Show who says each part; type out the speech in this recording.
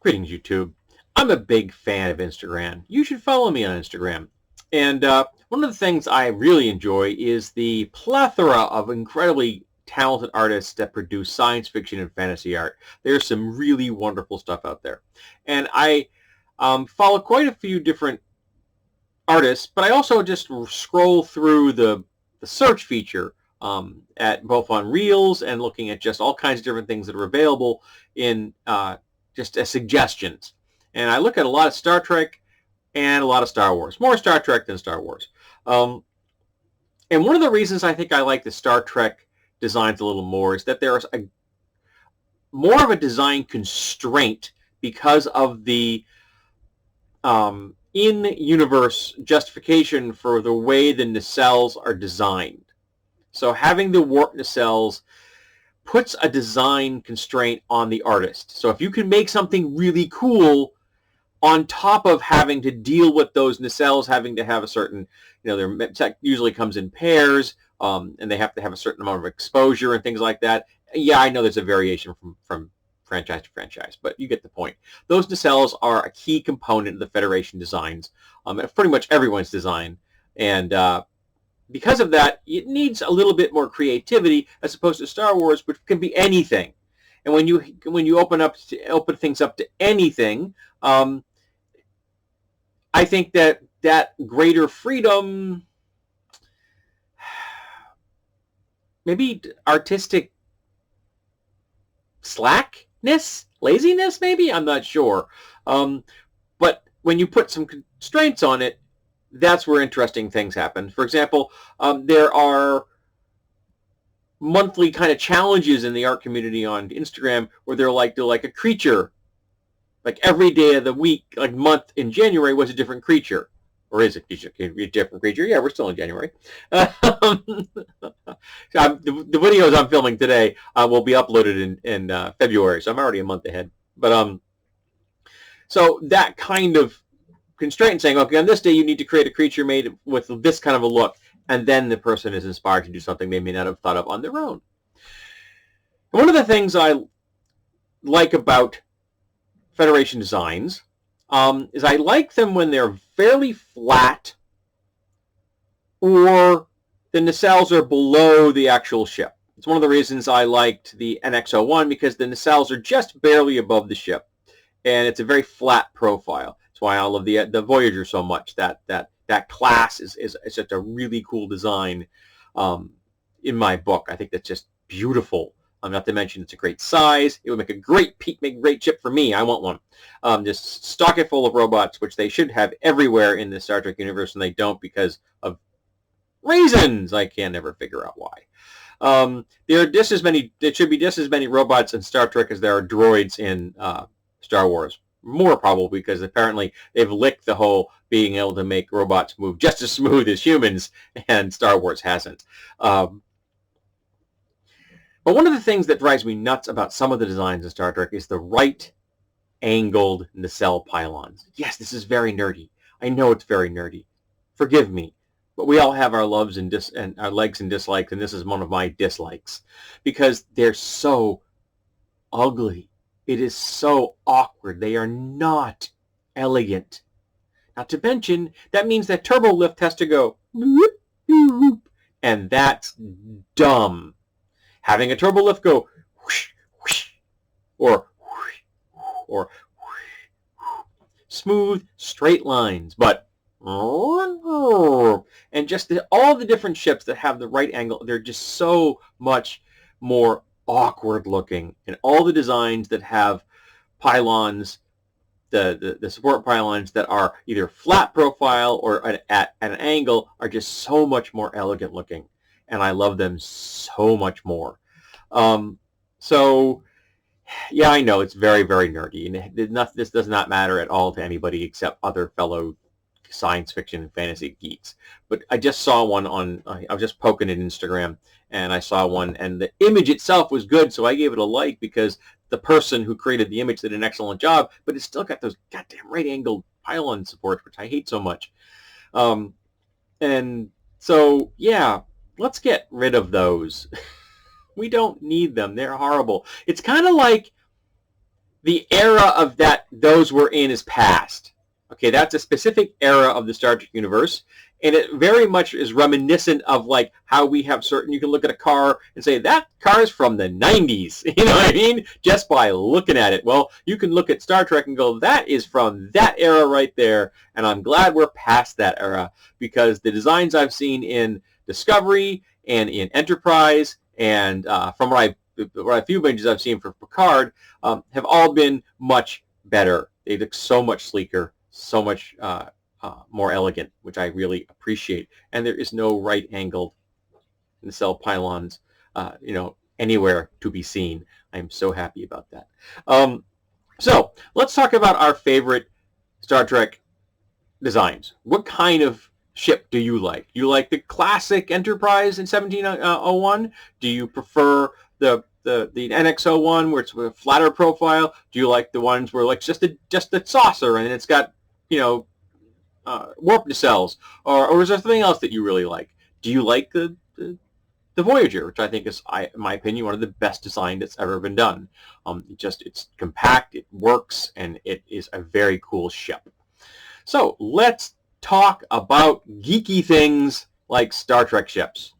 Speaker 1: Greetings, YouTube. I'm a big fan of Instagram. You should follow me on Instagram. And one of the things I really enjoy is the plethora of incredibly talented artists that produce science fiction and fantasy art. There's some really wonderful stuff out there. And I follow quite a few different artists, but I also just scroll through the search feature at both on Reels and looking at just all kinds of different things that are available in just as suggestions. And I look at a lot of Star Trek and a lot of Star Wars. More Star Trek than Star Wars. And one of the reasons I think I like the Star Trek designs a little more is that there's more of a design constraint because of the in-universe justification for the way the nacelles are designed. So having the warp nacelles puts a design constraint on the artist. So if you can make something really cool on top of having to deal with those nacelles having to have a certain, their tech usually comes in pairs, and they have to have a certain amount of exposure and things like that. Yeah, I know there's a variation from franchise to franchise, but you get the point. Those nacelles are a key component of the Federation designs, pretty much everyone's design, and because of that, it needs a little bit more creativity as opposed to Star Wars, which can be anything. And when you open things up to anything, I think that greater freedom, maybe artistic slackness, laziness, maybe, I'm not sure. But when you put some constraints on it, that's where interesting things happen. For example, there are monthly kind of challenges in the art community on Instagram where they're like a creature. Like every day of the week, like month in January was a different creature. Or is it a different creature? Yeah, we're still in January. The videos I'm filming today will be uploaded in February, so I'm already a month ahead. But so that kind of constraint saying, okay, on this day you need to create a creature made with this kind of a look, and then the person is inspired to do something they may not have thought of on their own. And one of the things I like about Federation designs is I like them when they're fairly flat or the nacelles are below the actual ship. It's one of the reasons I liked the NX-01 because the nacelles are just barely above the ship, and it's a very flat profile. That's why I love the Voyager so much. That class is just a really cool design in my book. I think that's just beautiful. Not to mention it's a great size. It would make a great ship for me. I want one. Just stock it full of robots, which they should have everywhere in the Star Trek universe, and they don't because of reasons I can never figure out why. There should be just as many robots in Star Trek as there are droids in Star Wars. More probably because apparently they've licked the whole being able to make robots move just as smooth as humans, and Star Wars hasn't. But one of the things that drives me nuts about some of the designs in Star Trek is the right-angled nacelle pylons. Yes, this is very nerdy. I know it's very nerdy. Forgive me. But we all have our loves and our likes and dislikes, and this is one of my dislikes. Because they're so ugly. It is so awkward. They are not elegant. Not to mention, that means that turbo lift has to go whoop, whoop, and that's dumb. Having a turbo lift go whoosh, whoosh, or whoosh, or whoosh, smooth, straight lines, but and just all the different ships that have the right angle, they're just so much more awkward looking. And all the designs that have pylons, the support pylons that are either flat profile or at an angle are just so much more elegant looking. And I love them so much more. So, yeah, I know it's very, very nerdy. And this does not matter at all to anybody except other fellow science fiction and fantasy geeks. But I just saw one I was just poking at Instagram, and I saw one, and the image itself was good, so I gave it a like because the person who created the image did an excellent job, but it's still got those goddamn right-angled pylon supports, which I hate so much. And so, yeah, let's get rid of those. We don't need them. They're horrible. It's kind of like the era of that those were in is past. Okay, that's a specific era of the Star Trek universe, and it very much is reminiscent of like how we have certain. You can look at a car and say that car is from the 90s. You know what I mean? Just by looking at it. Well, you can look at Star Trek and go, that is from that era right there, and I'm glad we're past that era because the designs I've seen in Discovery and in Enterprise and from what a few images I've seen for Picard have all been much better. They look so much sleeker, so much more elegant, which I really appreciate. And there is no right-angled nacelle pylons, anywhere to be seen. I am so happy about that. So let's talk about our favorite Star Trek designs. What kind of ship do you like? Do you like the classic Enterprise in 1701? Do you prefer the NX-01 where it's a flatter profile? Do you like the ones where like just a saucer and it's got warp nacelles, or is there something else that you really like? Do you like the Voyager, which I think is, in my opinion, one of the best design that's ever been done? It's compact, it works, and it is a very cool ship. So let's talk about geeky things like Star Trek ships.